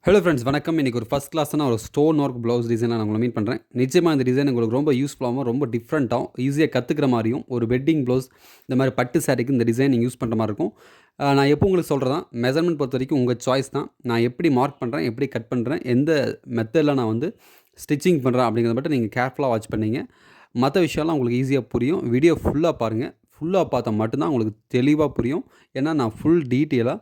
Hello friends வணக்கம். இன்றைக்கி ஒரு ஃபஸ்ட் கிளாஸான ஒரு ஸ்டோன் ஒர்க் ப்ளவுஸ் டிசைனை நான் உங்களை மீட் பண்ணுறேன். நிச்சயமாக இந்த டிசைன் உங்களுக்கு ரொம்ப யூஸ்ஃபுல்லாகவும் ரொம்ப டிஃப்ரெண்ட்டாகவும் ஈஸியாக கற்றுக்கிற மாதிரியும் ஒரு வெட்டிங் ப்ளவுஸ் இந்த மாதிரி பட்டு சாரிக்கு இந்த டிசைன் நீங்கள் யூஸ் பண்ணுற மாதிரி இருக்கும். நான் எப்போ உங்களுக்கு சொல்கிறது தான் மெஷர்மெண்ட் பொறுத்த வரைக்கும் உங்கள் சாய்ஸ் தான். நான் எப்படி மார்க் பண்ணுறேன், எப்படி கட் பண்ணுறேன், எந்த மெத்தடில் நான் வந்து ஸ்டிச்சிங் பண்ணுறேன் அப்படிங்கிறத மட்டும் நீங்கள் கேர்ஃபுல்லாக வாட்ச் பண்ணிங்க. மற்ற விஷயம்லாம் உங்களுக்கு ஈஸியாக புரியும். வீடியோ ஃபுல்லாக பாருங்கள். ஃபுல்லாக பார்த்தா மட்டும்தான் உங்களுக்கு தெளிவாக புரியும். ஏன்னா நான் ஃபுல் டீட்டெயிலாக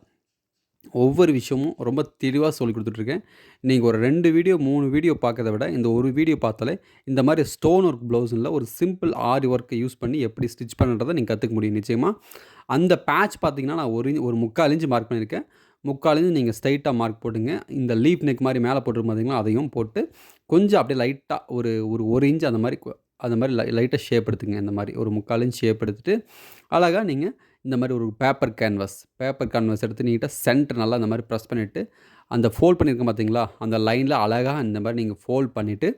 ஒவ்வொரு விஷயமும் ரொம்ப தெளிவாக சொல்லிக் கொடுத்துட்ருக்கேன். நீங்கள் ஒரு 2 வீடியோ 3 வீடியோ பார்க்கறத விட இந்த ஒரு வீடியோ பார்த்தாலே இந்த மாதிரி ஸ்டோன் ஒர்க் ப்ளவுஸில் ஒரு சிம்பிள் ஆரி ஒர்க்கை யூஸ் பண்ணி எப்படி ஸ்டிச் பண்ணுறதை நீங்கள் கற்றுக்க முடியும் நிச்சயமாக. அந்த பேட்ச் பார்த்தீங்கன்னா நான் ஒரு 3/4 இன்ச் மார்க் பண்ணியிருக்கேன். 3/4 இன்ச் நீங்கள் ஸ்ட்ரைட்டாக மார்க் போட்டுங்க. இந்த லீஃப் நெக் மாதிரி மேலே போட்டுருக்கும் பார்த்தீங்களா, அதையும் போட்டு கொஞ்சம் அப்படியே லைட்டாக ஒரு ஒரு 1 இன்ச் அந்த மாதிரி லைட்டாக ஷேப் எடுத்துங்க. இந்த மாதிரி ஒரு 3/4 இன்ச் ஷேப் எடுத்துகிட்டு அழகாக நீங்கள் இந்த மாதிரி ஒரு பேப்பர் கேன்வாஸ் எடுத்து நீட்டாக சென்டர் நல்லா இந்த மாதிரி ப்ரெஸ் பண்ணிவிட்டு அந்த ஃபோல்ட் பண்ணியிருக்கோம் பார்த்தீங்களா, அந்த லைனில் அழகாக இந்த மாதிரி நீங்கள் ஃபோல்ட் பண்ணிவிட்டு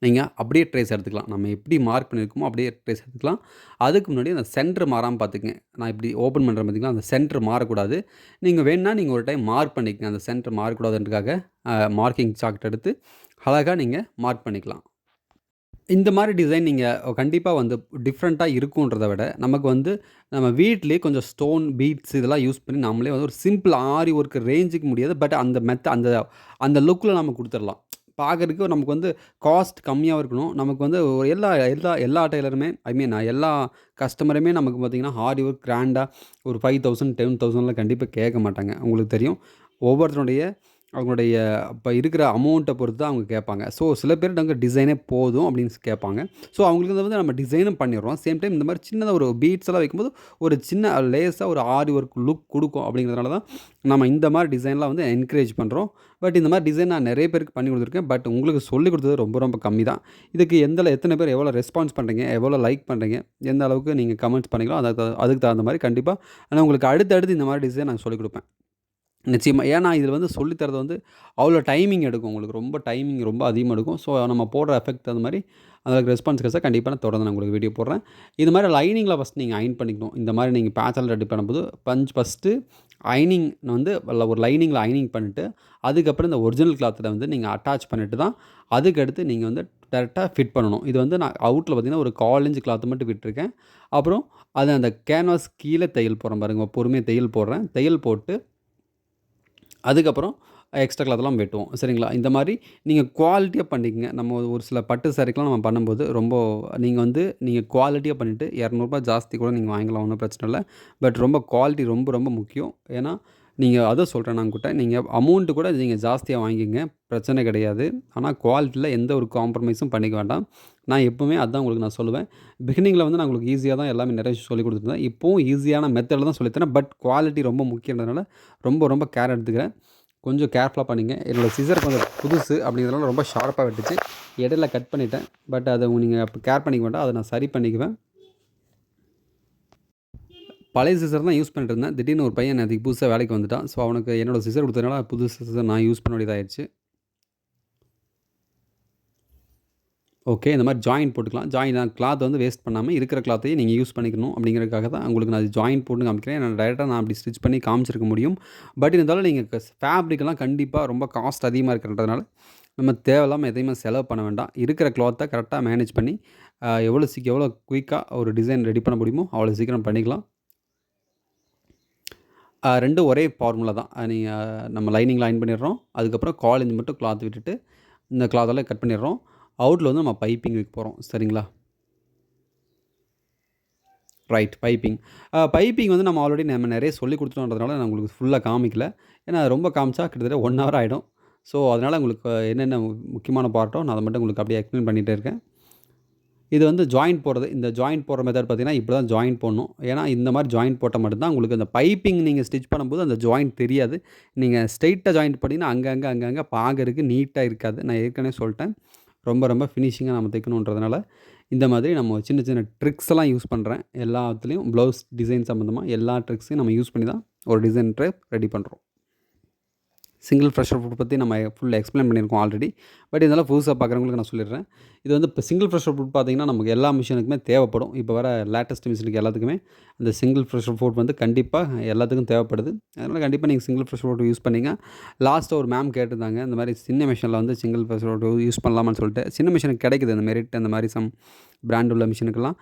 நீங்கள் அப்படியே ட்ரேஸ் எடுத்துக்கலாம். நம்ம எப்படி மார்க் பண்ணியிருக்கோமோ அப்படியே ட்ரேஸ் எடுத்துக்கலாம். அதுக்கு முன்னாடி அந்த சென்டர் மாறாமல் பார்த்துக்கங்க. நான் இப்படி ஓப்பன் பண்ணுறேன் பார்த்தீங்களா, அந்த சென்டர் மாறக்கூடாது. நீங்கள் வேணுன்னா நீங்கள் ஒரு டைம் மார்க் பண்ணிக்கங்க. அந்த சென்டர் மாறக்கூடாதுன்றதுக்காக மார்க்கிங் சார்ட் எடுத்து அழகாக நீங்கள் மார்க் பண்ணிக்கலாம். இந்த மாதிரி டிசைன் நீங்கள் கண்டிப்பாக வந்து டிஃப்ரெண்ட்டாக இருக்குன்றத விட, நமக்கு வந்து நம்ம வீட்டிலேயே கொஞ்சம் ஸ்டோன், பீட்ஸ் இதெல்லாம் யூஸ் பண்ணி நம்மளே வந்து ஒரு சிம்பிள் ஆரி ஒர்க் ரேஞ்சுக்கு முடியாது. பட் அந்த அந்த லுக்கில் நம்ம கொடுத்துடலாம். பார்க்கறதுக்கு நமக்கு வந்து காஸ்ட் கம்மியாகவும் இருக்கணும். நமக்கு வந்து ஒரு எல்லா எல்லா எல்லா டெய்லருமே எல்லா கஸ்டமருமே நமக்கு பார்த்தீங்கன்னா, ஆரி ஒர்க் கிராண்டாக ஒரு 5000 10,000லாம் கண்டிப்பாக கேட்க மாட்டாங்க. உங்களுக்கு தெரியும். ஒவ்வொருத்தருடைய அவங்களுடைய இப்போ இருக்கிற அமௌண்ட்டை பொறுத்து தான் அவங்க கேட்பாங்க. ஸோ சில பேர் நாங்கள் டிசைனே போதும் அப்படின்னு கேட்பாங்க. ஸோ அவங்களுக்கு வந்து நம்ம டிசைனும் பண்ணிடுறோம். சேம் டைம் இந்த மாதிரி சின்னதாக ஒரு பீட்ஸ் எல்லாம் வைக்கும்போது ஒரு சின்ன லேஸாக ஒரு ஆரி ஒர்க் லுக் கொடுக்கும். அப்படிங்கிறதுனால தான் நம்ம இந்த மாதிரி டிசைன்லாம் வந்து என்கரேஜ் பண்ணுறோம். பட் இந்த மாதிரி டிசைன் நான் நிறைய பேருக்கு பண்ணி கொடுத்துருக்கேன். பட் உங்களுக்கு சொல்லிக் கொடுத்தது ரொம்ப ரொம்ப கம்மி தான். இதுக்கு எத்தனை பேர் எவ்வளோ ரெஸ்பான்ஸ் பண்ணுறீங்க, எவ்வளோ லைக் பண்ணுறீங்க, எந்த அளவுக்கு நீங்கள் கமெண்ட்ஸ் பண்ணீங்களோ அதுக்கு தகுந்த மாதிரி கண்டிப்பாக நான் உங்களுக்கு அடுத்தடுத்து இந்த மாதிரி டிசைன் நான் சொல்லிக் கொடுப்பேன். நிச்சயமா. ஏன்னா இதில் வந்து சொல்லி தரது வந்து அவ்வளோ டைமிங் எடுக்கும். உங்களுக்கு ரொம்ப டைமிங் ரொம்ப அதிகமாக எடுக்கும். ஸோ நம்ம போடுற எஃபெக்ட் அந்த மாதிரி அதுக்கு ரெஸ்பான்ஸ் கிடைச்சா கண்டிப்பாக நான் தொடர்ந்து நான் உங்களுக்கு வீடியோ போடுறேன். இது மாதிரி லைனிங்கில் ஃபஸ்ட் நீங்கள் அயர்ன் பண்ணிக்கணும். இந்த மாதிரி நீங்கள் பேட்செல்லாம் ரெடி பண்ணும்போது ஃபஸ்ட்டு அயர்னிங் வந்து ஒரு லைனிங்கில் அயர்னிங் பண்ணிவிட்டு அதுக்கப்புறம் இந்த ஒரிஜினல் கிளாத்தில் வந்து நீங்கள் அட்டாச் பண்ணிவிட்டு தான் அதுக்கடுத்து நீங்கள் வந்து டேரெக்டாக ஃபிட் பண்ணணும். இது வந்து நான் அவுட்டில் பார்த்தீங்கன்னா ஒரு 1/4 இன்ச் கிளாத் மட்டும் விட்டுருக்கேன். அப்புறம் அந்த கேன்வாஸ் கீழே தையல் போடுறேன் பாருங்கள். பொறுமையாக தையல் போடுறேன். தையல் போட்டு அதுக்கப்புறம் எக்ஸ்ட்ரா கிளாத்லாம் வெட்டுவோம். சரிங்களா? இந்த மாதிரி நீங்கள் குவாலிட்டியாக பண்ணிக்கங்க. நம்ம ஒரு சில பட்டு சாரீக்கெலாம் நம்ம பண்ணும்போது ரொம்ப நீங்கள் குவாலிட்டியாக பண்ணிவிட்டு ரூ. 200 ஜாஸ்தி கூட நீங்கள் வாங்கிக்கலாம். ஒன்றும் பிரச்சனை இல்லை. பட் ரொம்ப குவாலிட்டி ரொம்ப ரொம்ப முக்கியம். ஏன்னா நீங்கள் அதை சொல்கிறேன் நான் உங்கள்கிட்ட. நீங்கள் அமௌண்ட்டு கூட நீங்கள் ஜாஸ்தியாக வாங்கிக்கங்க. பிரச்சனை கிடையாது. ஆனால் குவாலிட்டியில் எந்த ஒரு காம்ப்ரமைஸும் பண்ணிக்க வேண்டாம். நான் எப்போவுமே அதுதான் உங்களுக்கு நான் சொல்லுவேன். பிகினிங்கில் வந்து நான் உங்களுக்கு ஈஸியாக தான் எல்லாமே நிறைய சொல்லிக் கொடுத்துருந்தேன். இப்போவும் ஈஸியான மெத்தடில் தான் சொல்லித்தரேன். பட் குவாலிட்டி ரொம்ப முக்கியன்றதுனால ரொம்ப ரொம்ப கேர் எடுத்துக்கிறேன். கொஞ்சம் கேர்ஃபுல்லாக பண்ணிங்க. என்னோடய சிசர் கொஞ்சம் புதுசு அப்படிங்கிறதுனால ரொம்ப ஷார்ப்பாக வெட்டுச்சு. இடையில கட் பண்ணிட்டேன். பட் அதை நீங்கள் அப்போ கேர் பண்ணிக்க வேண்டாம். அதை நான் சரி பண்ணிக்குவேன். பழைய சிசர் தான் யூஸ் பண்ணிட்டு இருந்தேன். திடீர்னு ஒரு பையன் அதுக்கு புதுசாக வேலைக்கு வந்துட்டான். ஸோ அவனுக்கு என்னோடய சிசர் கொடுத்ததுனால புது சிசர் நான் யூஸ் பண்ண வேண்டியதாகிடுச்சு. ஓகே. இந்த மாதிரி ஜாயிண்ட் போட்டுக்கலாம். கிளாத் வந்து வேஸ்ட் பண்ணாமல் இருக்கிற கிளாத்தையும் நீங்கள் யூஸ் பண்ணிக்கணும் அப்படிங்கிறதுக்காக தான் உங்களுக்கு நான் ஜாயிண்ட் போட்டு காமிக்கிறேன். நான் அப்படி ஸ்டிச் பண்ணி காமிச்சிருக்க முடியும். பட் இருந்தாலும் நீங்கள் ஃபேப்ரிக்கெல்லாம் கண்டிப்பாக ரொம்ப காஸ்ட் அதிகமாக இருக்கிறதுனால நம்ம தேவையில்லாமல் எதையுமே செலவு பண்ண வேண்டாம். இருக்கிற கிளாத்தை கரெக்டாக மேனேஜ் பண்ணி எவ்வளோ குயிக்காக ஒரு டிசைன் ரெடி பண்ண முடியுமோ அவ்வளோ சீக்கிரம் பண்ணிக்கலாம். 2 ஒரே ஃபார்முலா தான். நம்ம லைனிங்கில் அயர்ன் பண்ணிடுறோம். அதுக்கப்புறம் 1/4 இன்ச் மட்டும் கிளாத் விட்டுட்டு இந்த கிளாத்தெல்லாம் கட் பண்ணிடுறோம். அவுட்டில் வந்து நம்ம பைப்பிங் வைக்க போகிறோம். சரிங்களா? ரைட். பைப்பிங் வந்து நம்ம நிறைய சொல்லிக் கொடுத்துட்டோன்றதுனால நான் உங்களுக்கு ஃபுல்லாக காமிக்கல. ஏன்னா அது ரொம்ப காமிச்சா கிட்டத்தட்ட 1 ஹவர் ஆகிடும். ஸோ அதனால் உங்களுக்கு என்னென்ன முக்கியமான பார்ட்டோ நான் அதை மட்டும் உங்களுக்கு அப்படியே எக்ஸ்பிளைன் பண்ணிகிட்டே இருக்கேன். இது வந்து ஜாயிண்ட் போடுறது. இந்த ஜாயிண்ட் போடுற மெத்தட் பார்த்தீங்கன்னா இப்படி தான் ஜாயிண்ட் போடணும். ஏன்னா இந்த மாதிரி ஜாயிண்ட் போட்டால் மட்டும்தான் உங்களுக்கு அந்த பைப்பிங் நீங்கள் ஸ்டிச் பண்ணும்போது அந்த ஜாயிண்ட் தெரியாது. நீங்கள் ஸ்ட்ரெயிட்டாக ஜாயிண்ட் பண்ணிங்கன்னா அங்கங்கே பார்க்கறதுக்கு நீட்டாக இருக்காது. நான் ஏற்கனவே சொல்லிட்டேன். ரொம்ப ரொம்ப ஃபினிஷிங்காக நம்ம தைக்கணுன்றதுனால இந்த மாதிரி நம்ம சின்ன சின்ன ட்ரிக்ஸ் எல்லாம் யூஸ் பண்ணுறேன். எல்லாத்துலேயும் ப்ளவுஸ் டிசைன் சம்மந்தமாக எல்லா ட்ரிக்ஸையும் நம்ம யூஸ் பண்ணி தான் ஒரு டிசைன் ட்ரைப் ரெடி பண்ணுறோம். சிங்கிள் ப்ரெஷர் ஃபுட் பற்றி நம்ம ஃபுல் எக்ஸ்பிளைன் பண்ணியிருக்கோம் ஆல்ரெடி. பட் இதெல்லாம் புதுசாக பார்க்குறவங்களுக்கு நான் சொல்லிடுறேன். இது வந்து இப்போ சிங்கிள் ப்ரெஷர் ஃபுட் பார்த்தீங்கன்னா, நமக்கு எல்லா மிஷினுக்குமே தேவைப்படும். இப்போ வர லேட்டஸ்ட் மிஷினுக்கு எல்லாத்துக்குமே அந்த சிங்கிள் ப்ரெஷர் ஃபுட் வந்து கண்டிப்பாக எல்லாத்துக்கும் தேவைப்படுது. அதனால் கண்டிப்பாக நீங்கள் சிங்கிள் ப்ரெஷர் ஃபுட் யூஸ் பண்ணிங்க. லாஸ்ட்டாக ஒரு மேம் கேட்டிருந்தாங்க, இந்த மாதிரி சின்ன மிஷினில் வந்து சிங்கிள் ப்ரெஷர் ஃபுட் யூஸ் பண்ணலாமான்னு சொல்லிட்டு. சின்ன மிஷினுக்கு கிடைக்குது அந்த மெரிட் அந்த மாதிரி சம் பிராண்ட் உள்ள மிஷினுக்கெல்லாம்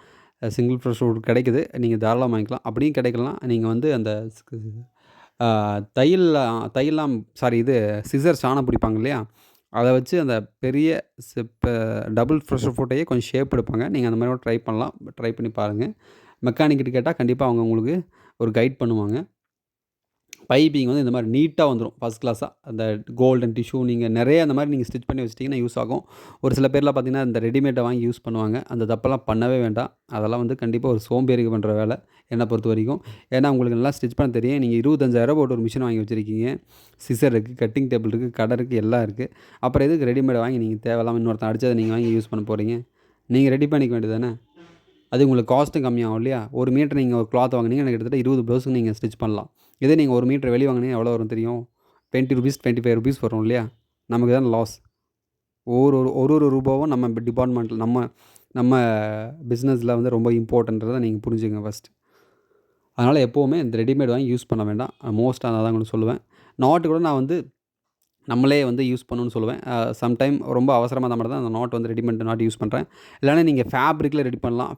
சிங்கிள் ப்ரெஷர் ஃபுட் கிடைக்குது. நீங்கள் தாராளமாக வாங்கிக்கலாம். அப்படியும் கிடைக்கலாம் நீங்கள் வந்து அந்த தையல்லாம் இது சிசர் சாணம் பிடிப்பாங்க இல்லையா? அத வச்சு அந்த பெரிய இப்ப டபுள் ப்ரெஷர் ஃபுட்டையே கொஞ்சம் ஷேப் எடுப்பாங்க. நீங்க அந்த மாரி கூட ட்ரை பண்ணலாம். ட்ரை பண்ணி பாருங்க. மெக்கானிக்கிட்ட கேட்டா கண்டிப்பா அவங்க உங்களுக்கு ஒரு கைட் பண்ணுவாங்க. பைப்பிங் வந்து இந்த மாதிரி நீட்டாக வந்துடும் ஃபஸ்ட் கிளாஸாக. அந்த கோல்டன் டிஷ்யூ நீங்கள் நிறைய அந்த மாதிரி நீங்கள் ஸ்டிச் பண்ணி வச்சிட்டிங்கன்னா யூஸ் ஆகும். ஒரு சில பேர்லாம் பார்த்தீங்கன்னா இந்த ரெடிமேடை வாங்கி யூஸ் பண்ணுவாங்க. அந்த தப்பெல்லாம் பண்ணவே வேண்டாம். அதெல்லாம் வந்து கண்டிப்பாக ஒரு சோம்பேறிக்கு பண்ணுற வேலை என்னை பொறுத்த வரைக்கும். ஏன்னா உங்களுக்கு நல்லா ஸ்டிச் பண்ண தெரியும். நீங்கள் 25,000 போட்டு ஒரு மிஷின் வாங்கி வச்சுருக்கீங்க. சிசர் இருக்குது, கட்டிங் டேபிள் இருக்குது, கடை இருக்குது, எல்லாம் இருக்குது. அப்புறம் எதுக்கு ரெடிமேடை வாங்கி நீங்கள் தேவையில்லாமல் இன்னொருத்தன் அடிச்சதை நீங்கள் வாங்கி யூஸ் பண்ண போகிறீங்க? நீங்கள் ரெடி பண்ணிக்க வேண்டியது தானே? அது உங்களுக்கு காஸ்ட்டும் கம்மியாகும் இல்லையா? ஒரு மீட்டர் நீங்கள் ஒரு கிளாத் வாங்குனீங்கன்னா கிட்டத்தட்ட 20 ப்ளவுஸுக்கு நீங்கள் ஸ்டிச் பண்ணலாம். இதே நீங்கள் ஒரு மீட்டர் வெளிய வாங்குனீங்கன்னா எவ்வளோ வரும் தெரியும்? ₹20 ₹25 வரும் இல்லையா? நமக்கு தான் லாஸ். ஒரு ரூபாவும் நம்ம டிபார்ட்மெண்ட்டில் நம்ம நம்ம பிஸ்னஸில் வந்து ரொம்ப இம்பார்ட்டன்றதை நீங்கள் புரிஞ்சுக்கங்க ஃபஸ்ட்டு. அதனால் எப்போவுமே இந்த ரெடிமேட் வாங்கி யூஸ் பண்ண வேண்டாம். மோஸ்ட்டாக நான் தான் உங்களுக்கு சொல்லுவேன். நாட்டு கூட நான் வந்து நம்மளே வந்து யூஸ் பண்ணணும்னு சொல்லுவேன். சம்டைம் ரொம்ப அவசரமாக இருந்தால் மட்டும் தான் அந்த நாட் வந்து ரெடிமேட் நாட் யூஸ் பண்ணுறேன். இல்லைனா நீங்கள் ஃபேப்ரிக்கில் ரெடி பண்ணலாம்.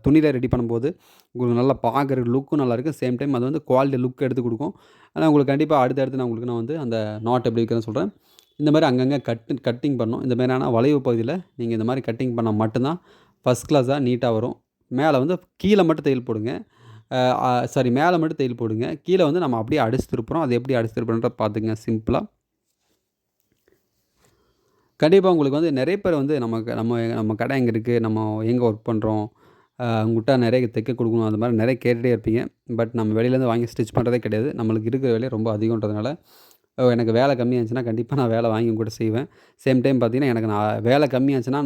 துணியில் ரெடி பண்ணும்போது உங்களுக்கு நல்லா பார்க்குறதுக்கு லுக்கும் நல்லாயிருக்கும். சேம் டைம் அது வந்து குவாலிட்டி லுக் எடுத்து கொடுக்கும். ஆனால் உங்களுக்கு கண்டிப்பாக அடுத்தடுத்து நான் வந்து அந்த நாட் எப்படி வைக்கிறேன்னு சொல்கிறேன். இந்த மாதிரி அங்கங்கே கட்டிங் பண்ணணும். இந்த மாதிரியான வளைவு பகுதியில் நீங்கள் இந்த மாதிரி கட்டிங் பண்ணால் மட்டும்தான் ஃபஸ்ட் கிளாஸாக நீட்டாக வரும். மேலே வந்து கீழே மட்டும் தையல் போடுங்க. மேலே மட்டும் தையல் போடுங்க. கீழே வந்து நம்ம அப்படியே அடிச்சு திருப்புறோம். அது எப்படி அடிச்சு திருப்புறோன்றத பார்த்துங்க சிம்பிளாக. கண்டிப்பாக உங்களுக்கு வந்து நிறைய பேர் வந்து நம்ம கடை எங்கே இருக்குது, நம்ம எங்கே ஒர்க் பண்ணுறோம், உங்கள்கிட்ட நிறைய தைக்க கொடுக்கணும், அந்த மாதிரி நிறைய கேட்டுகிட்டே இருப்பீங்க. பட் நம்ம வெளியிலேருந்து வாங்கி ஸ்டிச் பண்ணுறதே கிடையாது. நம்மளுக்கு இருக்கிற வேலையே ரொம்ப அதிகன்றதுனால எனக்கு வேலை கம்மியாச்சுன்னா கண்டிப்பாக நான் வேலை வாங்கி உங்கள்கிட்ட செய்வேன். சேம் டைம் பார்த்தீங்கன்னா எனக்கு வேலை கம்மியாச்சுன்னா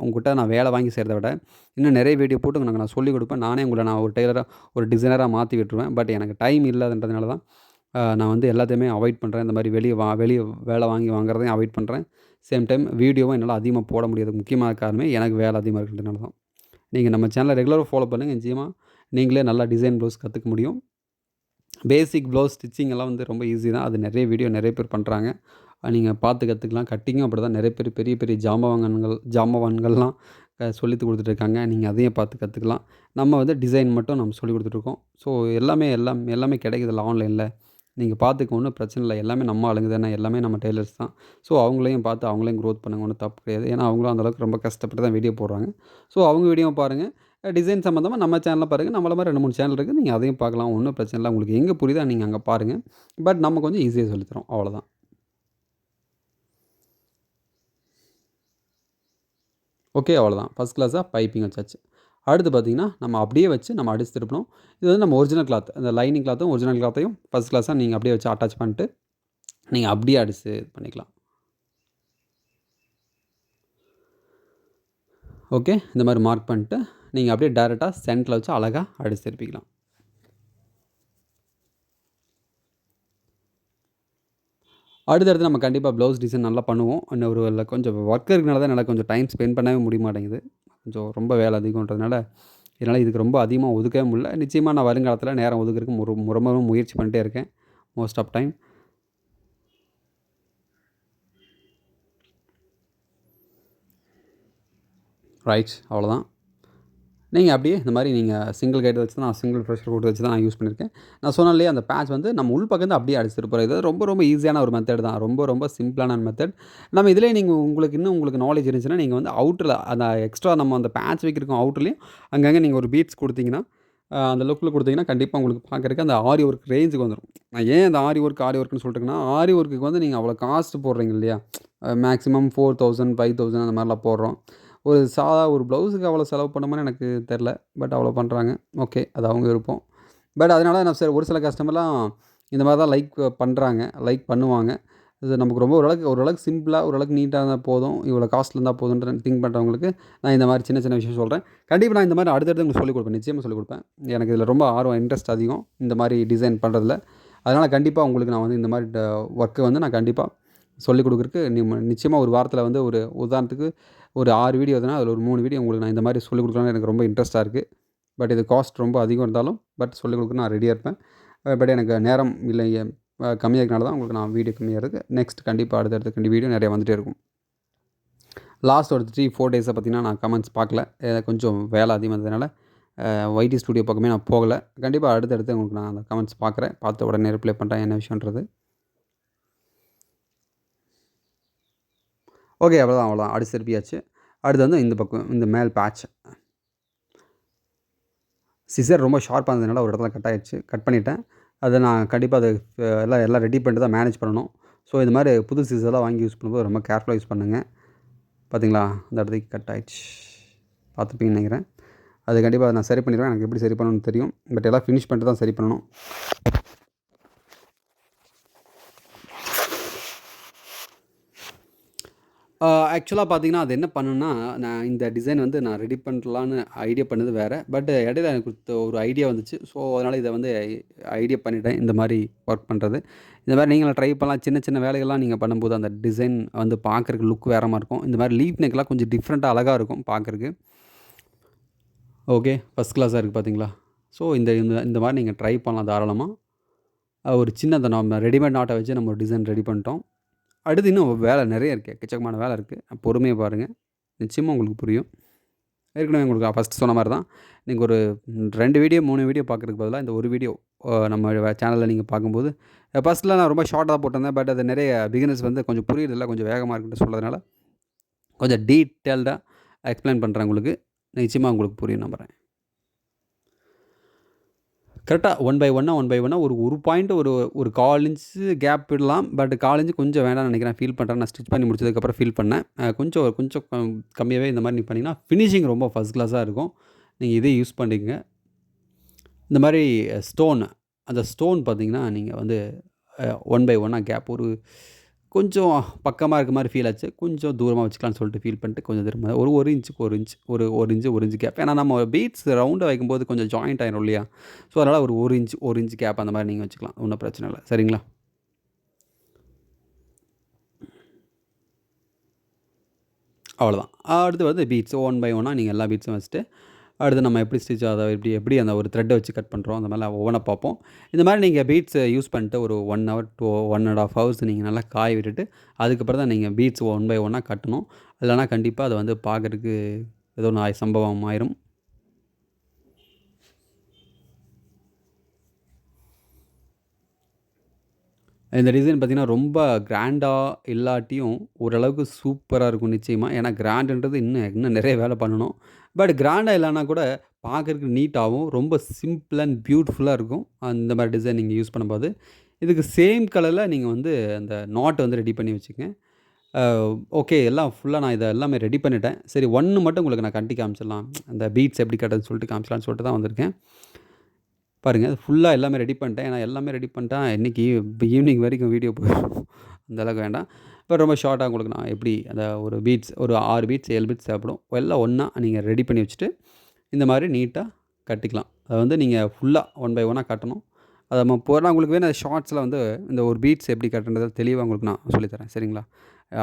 உங்கள்கிட்ட நான் வேலை வாங்கி செய்கிறத விட இன்னும் நிறைய வீடியோ போட்டு உங்களுக்கு நான் சொல்லிக் கொடுப்பேன். நானே உங்களை நான் ஒரு டெய்லராக ஒரு டிசைனராக மாற்றி விட்டுருவேன். பட் எனக்கு டைம் இல்லாதன்றதுனால தான் நான் வந்து எல்லாத்தையுமே அவாய்ட் பண்ணுறேன். இந்த மாதிரி வெளியே வேலை வாங்கி வாங்குறதையும் அவாய்ட் பண்ணுறேன். சேம் டைம் வீடியோவும் என்னால் அதிகமாக போட முடியாது. முக்கியமான காரணமே எனக்கு வேலை அதிகமாக இருக்கிறதுனால தான். நீங்கள் நம்ம சேனலை ரெகுலராக ஃபாலோ பண்ணுங்கள். நிச்சயமாக நீங்களே நல்லா டிசைன் ப்ளவுஸ் கற்றுக்க முடியும். பேசிக் ப்ளவுஸ் ஸ்டிச்சிங் எல்லாம் வந்து ரொம்ப ஈஸி தான். அது நிறைய வீடியோ நிறைய பேர் பண்ணுறாங்க. நீங்கள் பார்த்து கற்றுக்கலாம். கட்டிங்கும் அப்படி தான் நிறைய பேர் பெரிய பெரிய ஜாம்பவான்கள்லாம் சொல்லிக் கொடுத்துட்ருக்காங்க. நீங்கள் அதையும் பார்த்து கற்றுக்கலாம். நம்ம வந்து டிசைன் மட்டும் நம்ம சொல்லிக் கொடுத்துட்ருக்கோம். ஸோ எல்லாமே கிடைக்குதுல்ல ஆன்லைனில். நீங்கள் பார்த்துக்க ஒன்றும் பிரச்சனை இல்லை. எல்லாமே நம்ம ஆளுங்க தானே. எல்லாமே நம்ம டெய்லர்ஸ் தான். ஸோ அவங்களையும் பார்த்து அவங்களையும் க்ரோத் பண்ணுங்க. ஒன்றும் தப்பு கிடையாது. ஏன்னா அவங்களும் அந்தளவுக்கு ரொம்ப கஷ்டப்பட்டு தான் வீடியோ போடுறாங்க. ஸோ அவங்க வீடியோவை பாருங்கள். டிசைன் சம்மந்தமாக நம்ம சேனலில் பாருங்கள். நம்மள மாதிரி 2, 3 சேனல் இருக்குது. நீங்கள் அதையும் பார்க்கலாம். ஒன்றும் பிரச்சனை இல்லை. உங்களுக்கு எங்கே புரியுதோ நீங்கள் அங்கே பாருங்கள். பட் நம்ம கொஞ்சம் ஈஸியாக சொல்லித்தரோம். அவ்வளோதான். ஓகே, அவ்வளோதான். ஃபஸ்ட் கிளாஸாக பைப்பிங் வச்சாச்சு. அடுத்து பார்த்தீங்கன்னா, நம்ம அப்படியே வச்சு நம்ம அடிச்சு திருப்பணும். இது வந்து நம்ம ஒரிஜினல் கிளாத். அந்த லைனிங் கிளாத்தும், ஒரிஜினல் கிளாத்தையும் ஃபஸ்ட் கிளாஸாக நீங்கள் அப்படியே வச்சு அட்டாச் பண்ணிட்டு, நீங்கள் அப்படியே அடிச்சு இது பண்ணிக்கலாம். ஓகே, இந்த மாதிரி மார்க் பண்ணிட்டு, நீங்கள் அப்படியே டைரெக்டாக சென்டரில் வச்சு அழகாக அடிச்சு திருப்பிக்கலாம். அடுத்தடுத்து நம்ம கண்டிப்பாக ப்ளவுஸ் டிசைன் நல்லா பண்ணுவோம். இன்னும் கொஞ்சம் ஒர்க் இருக்கனால தான் என்னால் கொஞ்சம் டைம் ஸ்பெண்ட் பண்ணவே முடிய மாட்டேங்குது. கொஞ்சம் ரொம்ப வேலை அதிகன்றதுனால என்னால் இதுக்கு ரொம்ப அதிகமாக ஒதுக்கவே முடியல. நிச்சயமாக நான் வருங்காலத்தில் நேரம் ஒதுக்குறதுக்கு ரொம்பவும் முயற்சி பண்ணிட்டே இருக்கேன். Most of time. ரைட், அவ்வளோதான். நீங்கள் அப்படியே இந்த மாதிரி நீங்கள் சிங்கிள் கைட் வச்சு தான் நான் சிங்கிள் ப்ரெஷர் ஃபுட் வச்சு தான் நான் யூஸ் பண்ணியிருக்கேன். நான் சொன்னேன் இல்லையா, அந்த பேட்ச் வந்து நம்ம உள் பக்கம் அப்படியே அடிச்சுட்டு போகிறோம். இது ரொம்ப ஈஸியான ஒரு மெத்தட் தான். ரொம்ப சிம்பிளான மெத்தட். நம்ம இதிலே உங்களுக்கு நாலேஜ் இருந்துச்சுன்னா நீங்கள் வந்து அவுட்டரில் அந்த எக்ஸ்ட்ரா நம்ம அந்த பேட்ச் வைக்கிறக்கும் அவுட்டர்லேயும் அங்கங்கே நீங்கள் ஒரு பீட்ஸ் கொடுத்தீங்கன்னா, அந்த லுக்கில் கொடுத்தீங்கன்னா கண்டிப்பாக உங்களுக்கு பார்க்குறதுக்கு அந்த ஆரி ஒர்க் ரேஞ்சுக்கு வந்துடும். நான் ஏன் அந்த ஆரி ஒர்க்குன்னு சொல்லிட்டுருக்கேன்னா, ஆரி ஒர்க்குக்கு வந்து நீங்கள் அவ்வளோ காஸ்ட் போடுறீங்க இல்லையா, மேக்ஸிமம் 4000 5000 அந்த மாதிரிலாம் போடுறோம். ஒரு ப்ளவுஸுக்கு அவ்வளோ செலவு பண்ணுமான்னு எனக்கு தெரில. பட் அவ்வளோ பண்ணுறாங்க. ஓகே, அது அவங்க விருப்பம். பட் அதனால நான் ஒரு சில கஸ்டமர்லாம் இந்த மாதிரி தான் லைக் பண்ணுவாங்க. இது நமக்கு ரொம்ப ஓரளவுக்கு சிம்பிளாக, ஓரளவுக்கு நீட்டாக இருந்தால் போதும், இவ்வளோ காஸ்ட்ல இருந்தால் போதுன்ற திங்க் பண்ணுறவங்களுக்கு நான் இந்த மாதிரி சின்ன விஷயம் சொல்கிறேன். கண்டிப்பாக நான் இந்த மாதிரி அடுத்தடுத்து உங்களுக்கு சொல்லிக் கொடுப்பேன். நிச்சயமாக சொல்லிக் கொடுப்பேன். எனக்கு இதில் ரொம்ப இன்ட்ரெஸ்ட் அதிகம் இந்த மாதிரி டிசைன் பண்ணுறதுல. அதனால் கண்டிப்பாக உங்களுக்கு நான் வந்து இந்த மாதிரி ஒர்க்கு வந்து நான் கண்டிப்பாக சொல்லிக் கொடுக்குறக்கு நிச்சயமாக ஒரு வாரத்தில் வந்து ஒரு உதாரணத்துக்கு ஒரு 6 வீடியோ எதுனா அதில் ஒரு 3 வீடியோ உங்களுக்கு நான் இந்த மாதிரி சொல்லிக் கொடுக்கலான்னு எனக்கு ரொம்ப இன்ட்ரெஸ்ட்டாக இருக்குது. பட் இது காஸ்ட் ரொம்ப அதிகம் இருந்தாலும் சொல்லிக் கொடுக்க நான் ரெடியாக இருப்பேன். பட் எனக்கு நேரம் இல்லை கம்மியாக இருக்கனால தான் உங்களுக்கு நான் வீடியோ கம்மியாக இருக்குது. நெக்ஸ்ட் கண்டிப்பாக அடுத்தடுத்து வீடியோ நிறையா வந்துகிட்டே இருக்கும். லாஸ்ட் ஒரு 3-4 டேஸை பார்த்திங்கன்னா நான் கமெண்ட்ஸ் பார்க்கல. கொஞ்சம் வேலை அதிகமாக இருந்ததுனால வைடி ஸ்டுடியோ பக்கமே நான் போகலை. கண்டிப்பாக அடுத்தடுத்து உங்களுக்கு நான் அந்த கமெண்ட்ஸ் பார்க்குறேன். பார்த்த உடனே ரிப்ளை பண்ணுறேன் என்ன விஷயன்றது. ஓகே, அவ்வளோதான் அடிச்சு திருப்பியாச்சு. அடுத்து வந்து இந்த பக்கம் இந்த மேல் பேட்ச் சிசர் ரொம்ப ஷார்ப்பாக இருந்ததுனால ஒரு இடத்துல கட் ஆகிடுச்சு. கட் பண்ணிவிட்டேன். அதை நான் கண்டிப்பாக அது எல்லாம் ரெடி பண்ணிட்டு தான் மேனேஜ் பண்ணணும். ஸோ இது மாதிரி புது சிசர்லாம் வாங்கி யூஸ் பண்ணும்போது ரொம்ப கேர்ஃபுல்லாக யூஸ் பண்ணுங்கள். பார்த்தீங்களா, அந்த இடத்துக்கு கட் ஆகிடுச்சு. பார்த்துப்பீங்கன்னு நினைக்கிறேன். அது கண்டிப்பாக நான் சரி பண்ணிடுவேன். எனக்கு எப்படி சரி பண்ணணும்னு தெரியும். பட் எல்லாம் ஃபினிஷ் பண்ணிட்டு தான் சரி பண்ணணும். ஆக்சுவலாக பார்த்தீங்கன்னா, அது என்ன பண்ணுன்னா, நான் இந்த டிசைன் வந்து நான் ரெடி பண்ணலான்னு ஐடியா பண்ணது வேறு. பட் இடையில எனக்கு ஒரு ஐடியா வந்துச்சு. ஸோ அதனால் இதை வந்து ஐடியா பண்ணிட்டேன். இந்த மாதிரி ஒர்க் பண்ணுறது. இந்த மாதிரி நீங்களும் ட்ரை பண்ணலாம். சின்ன சின்ன வேலைகள்லாம் நீங்கள் பண்ணும்போது அந்த டிசைன் வந்து பார்க்குறக்கு லுக் வேற மாதிரி இருக்கும். இந்த மாதிரி லீஃப் நெக்லாம் கொஞ்சம் டிஃப்ரெண்ட்டாக அழகாக இருக்கும் பார்க்குறக்கு. ஓகே, ஃபஸ்ட் கிளாஸாக இருக்குது பார்த்தீங்களா. ஸோ இந்த இந்த மாதிரி நீங்கள் ட்ரை பண்ணலாம் தாராளமாக. ஒரு சின்ன நம்ம ரெடிமேட் நாட்டை வச்சு நம்ம ஒரு டிசைன் ரெடி பண்ணிட்டோம். அடுத்து இன்னும் வேலை நிறைய இருக்குது. எக்கச்சக்கமான வேலை இருக்குது. பொறுமையாக பாருங்கள். நிச்சயமாக உங்களுக்கு புரியும். ஏற்கனவே உங்களுக்கு ஃபஸ்ட்டு சொன்ன மாதிரி தான். நீங்கள் ஒரு 2 வீடியோ 3 வீடியோ பார்க்குறதுக்கு பதிலாக இந்த ஒரு வீடியோ நம்ம சேனலில் நீங்கள் பார்க்கும்போது ஃபஸ்ட்டில் நான் ரொம்ப ஷார்ட்டாக தான் போட்டிருந்தேன். பட் அது நிறைய பிகினர்ஸ் வந்து கொஞ்சம் புரியுதில்ல, கொஞ்சம் வேகமாக இருக்குன்னு சொல்கிறதுனால கொஞ்சம் டீட்டெயில்டாக எக்ஸ்பிளைன் பண்ணுறேன் உங்களுக்கு. நிச்சயமாக உங்களுக்கு புரியும் நம்புகிறேன். கரெக்டாக ஒன் பை ஒன்னாக ஒரு பாயிண்ட் ஒரு 1/4 இன்ச்சு கேப் விடலாம். பட் 1/4 இன்ச்சு கொஞ்சம் வேண்டாம்னு நினைக்கிறேன். ஃபீல் பண்ணுறேன். நான் ஸ்டிச் பண்ணி முடிச்சதுக்கப்புறம் ஃபீல் பண்ணேன். கொஞ்சம் கம்மியாகவே இந்த மாதிரி நீ பண்ணிங்கன்னா ஃபினிஷிங் ரொம்ப ஃபஸ்ட் கிளாஸாக இருக்கும். நீங்கள் இதே யூஸ் பண்ணிக்கங்க. இந்த மாதிரி அந்த ஸ்டோன் பார்த்தீங்கன்னா, நீங்கள் வந்து ஒன் பை ஒன்னாக கேப் கொஞ்சம் பக்கமாக இருக்க மாதிரி ஃபீல் ஆச்சு. கொஞ்சம் தூரமாக வச்சுக்கலாம்னு சொல்லிட்டு ஃபீல் பண்ணிட்டு கொஞ்சம் திரும்ப ஒரு இன்ச்சுக்கு 1 இன்ச் ஒரு இன்ச் கேப். ஏன்னா நம்ம பீட்ஸ் ரவுண்டாக வைக்கும்போது கொஞ்சம் ஜாயிண்ட் ஆயிரும் இல்லையா? ஸோ அதனால் ஒரு இன்ச் கேப் அந்த மாதிரி நீங்கள் வச்சுக்கலாம். ஒன்றும் பிரச்சனை இல்லை. சரிங்களா? அவ்வளோதான். அடுத்து வந்து பீட்ஸ் ஒன் பை ஒன்னாக நீங்கள் எல்லா பீட்ஸும் வச்சுட்டு அடுத்து நம்ம எப்படி அதை எப்படி அந்த ஒரு த்ரெட்டை வச்சு கட் பண்ணுறோம் அந்த மாதிரிலாம் ஒவ்வொன்றா பார்ப்போம். இந்த மாதிரி நீங்கள் பீட்ஸை யூஸ் பண்ணிட்டு ஒரு 1 ஹவர் to 1.5 ஹவர்ஸ் நீங்கள் நல்லா காய விட்டுட்டு அதுக்கப்புறம் தான் நீங்கள் பீட்ஸ் ஒன் பை ஒன்னாக கட்டணும். இல்லைனா கண்டிப்பாக அதை வந்து பார்க்குறதுக்கு ஏதோ ஒன்று சம்பவம் ஆயிரும். இந்த டிசைன் பார்த்திங்கன்னா ரொம்ப கிராண்டாக இல்லாட்டியும் ஓரளவுக்கு சூப்பராக இருக்கும் நிச்சயமாக. ஏன்னா கிராண்டுன்றது இன்னும் நிறைய வேலை பண்ணணும். பட் கிராண்டாக இல்லைனா கூட பார்க்குறதுக்கு நீட்டாகவும் ரொம்ப சிம்பிள் அண்ட் பியூட்டிஃபுல்லாக இருக்கும். அந்த மாதிரி டிசைன் நீங்கள் யூஸ் பண்ணும்போது இதுக்கு சேம் கலரில் நீங்கள் வந்து அந்த நாட் வந்து ரெடி பண்ணி வச்சுக்கங்க. ஓகே, எல்லாம் ஃபுல்லாக நான் இதை எல்லாமே ரெடி பண்ணிட்டேன். சரி, ஒன்று மட்டும் உங்களுக்கு நான் கட்டி காமிச்சிடலாம். அந்த பீட்ஸ் எப்படி கட்டுறதுன்னு சொல்லிட்டு காமிச்சலான்னு சொல்லிட்டு தான் வந்திருக்கேன். பாருங்கள், ஃபுல்லாக எல்லாமே ரெடி பண்ணிட்டேன். ஏன்னா எல்லாமே ரெடி பண்ணிட்டா இன்றைக்கி ஈவினிங் வரைக்கும் வீடியோ போயிடும். அந்த அளவுக்கு வேண்டாம். இப்போ ரொம்ப ஷார்ட்டாக உங்களுக்கு நான் எப்படி அந்த ஒரு பீட்ஸ் ஒரு 6 பீட்ஸ் 7 பீட்ஸ் தேவைப்படும். எல்லாம் ஒன்றா நீங்கள் ரெடி பண்ணி வச்சுட்டு இந்த மாதிரி நீட்டாக கட்டிக்கலாம். அதை வந்து நீங்கள் ஃபுல்லாக ஒன் பை ஒன்னாக கட்டணும். அதை நம்ம நான் உங்களுக்கு வேணும் ஷார்ட்ஸில் வந்து இந்த ஒரு பீட்ஸ் எப்படி கட்டுறதை தெளிவாக உங்களுக்கு நான் சொல்லித்தரேன். சரிங்களா?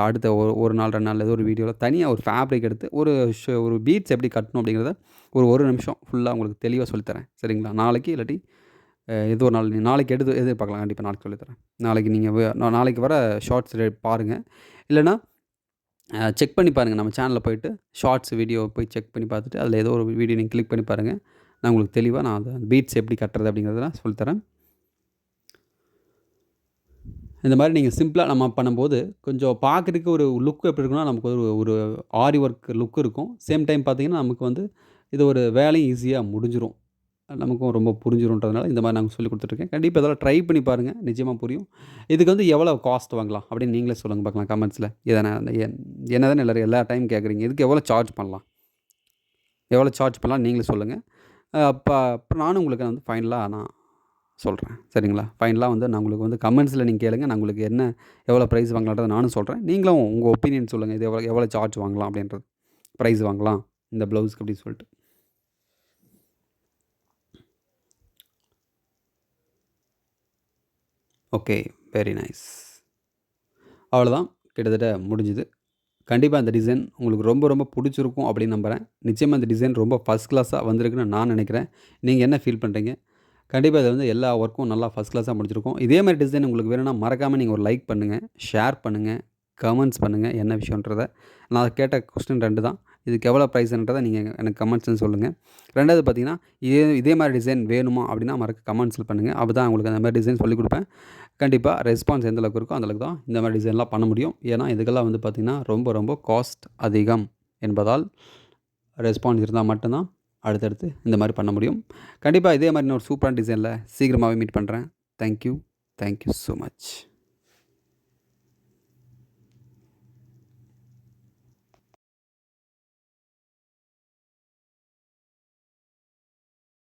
அடுத்த ஒரு நாள் 2 நாள் ஏதோ ஒரு வீடியோவில் தனியாக ஒரு ஃபேப்ரிக் எடுத்து ஒரு பீட்ஸ் எப்படி கட்டணும் அப்படிங்கிறத ஒரு நிமிஷம் ஃபுல்லாக உங்களுக்கு தெளிவாக சொல்லித்தரேன். சரிங்களா? நாளைக்கு இல்லாட்டி ஏதோ ஒரு நாள் நாளைக்கு எதிர்பார்க்கலாம். கண்டிப்பாக நாளைக்கு சொல்லித்தரேன். நாளைக்கு நீங்கள் நாளைக்கு வர ஷார்ட்ஸ் பாருங்கள். இல்லைனா செக் பண்ணி பாருங்கள். நம்ம சேனலில் போய்ட்டு ஷார்ட்ஸ் வீடியோ போய் செக் பண்ணி பார்த்துட்டு அதில் ஏதோ ஒரு வீடியோ நீங்கள் கிளிக் பண்ணி பாருங்கள். நான் உங்களுக்கு தெளிவாக நான் அந்த பீட்ஸ் எப்படி கட்டுறது அப்படிங்கிறத நான் சொல்லித்தரேன். இந்த மாதிரி நீங்கள் சிம்பிளாக நம்ம பண்ணும்போது கொஞ்சம் பார்க்குறதுக்கு ஒரு லுக் எப்படி இருக்குன்னா நமக்கு ஒரு ஆரி ஒர்க் லுக் இருக்கும். சேம் டைம் பார்த்திங்கன்னா நமக்கு வந்து இது ஒரு வேலையும் ஈஸியாக முடிஞ்சிடும். நமக்கும் ரொம்ப புரிஞ்சிடும்ன்றதுனால இந்த மாதிரி நாங்கள் சொல்லிக் கொடுத்துட்ருக்கேன். கண்டிப்பாக இதெல்லாம் ட்ரை பண்ணி பாருங்கள். நிச்சயமாக புரியும். இதுக்கு வந்து எவ்வளோ காஸ்ட் வாங்கலாம் அப்படின்னு நீங்களே சொல்லுங்கள் பார்க்கலாம் கமெண்ட்ஸில். என்ன தானே எல்லா டைம் கேட்குறீங்க. இதுக்கு எவ்வளோ சார்ஜ் பண்ணலாம் நீங்களே சொல்லுங்கள். அப்புறம் நானும் உங்களுக்கு வந்து ஃபைனலாக நான் சொல்கிறேன். சரிங்களா? ஃபைனலாக வந்து நான் உங்களுக்கு வந்து கமெண்ட்ஸில் நீங்கள் கேளுங்க. நான் உங்களுக்கு எவ்வளோ ப்ரைஸ் வாங்கலான்றதை நானும் சொல்கிறேன். நீங்களும் உங்கள் ஒப்பீனியன் சொல்லுங்கள். இது எவ்வளோ சார்ஜ் வாங்கலாம் அப்படின்றது. ப்ரைஸ் வாங்கலாம் இந்த ப்ளவுஸ்க்கு அப்படின்னு சொல்லிட்டு. ஓகே. Very nice. அவ்வளோதான். கிட்டத்தட்ட முடிஞ்சுது. கண்டிப்பா இந்த டிசைன் உங்களுக்கு ரொம்ப ரொம்ப புடிச்சிருக்கும் அப்படின்னு நம்புறேன். நிச்சயமா இந்த டிசைன் ரொம்ப ஃபர்ஸ்ட் கிளாஸா வந்திருக்குன்னு நான் நெனைக்கிறேன். நீங்க என்ன ஃபீல் பண்றீங்க? கண்டிப்பா இது வந்து எல்லா ஒர்க்கும் நல்லா ஃபர்ஸ்ட் கிளாஸா முடிச்சிருக்கும். இதே மாரி டிசைன் உங்களுக்கு வேணும்னா மறக்காம நீங்க ஒரு லைக் பண்ணுங்க, ஷேர் பண்ணுங்க, கமெண்ட்ஸ் பண்ணுங்க என்ன விஷயம்ன்றத. நான் கேட்ட கொஸ்டின் 2 தான். இதுக்கு எவ்வளோ ப்ரைஸ்ன்றத நீங்க எனக்கு கமெண்ட்ஸ்ல சொல்லுங்க. 2வது பார்த்தீங்கன்னா, இதே இதே மாரி டிசைன் வேணுமா அப்படின்னா கமெண்ட்ஸ்ல பண்ணுங்க. அப்பதான் உங்களுக்கு அந்த மாரி டிசைன் சொல்லிக் குடுப்பேன். கண்டிப்பா ரெஸ்பான்ஸ் எந்த அளவுக்கு இருக்கோ அந்த அளவுக்கு தான் இந்த மாரி டிசைன்லாம் பண்ண முடியும். ஏன்னா இதுக்கெல்லாம் வந்து பார்த்தீங்கன்னா, ரொம்ப ரொம்ப காஸ்ட் அதிகம் என்பதால் ரெஸ்பான்ஸ் இருந்தா மட்டும் தான் அடுத்தடுத்து இந்த மாரி பண்ண முடியும். கண்டிப்பா இதே மாரி இன்னொரு சூப்பரான டிசைன்ல சீக்கிரமாவே மீட் பண்றேன். Thank you. Thank you so much.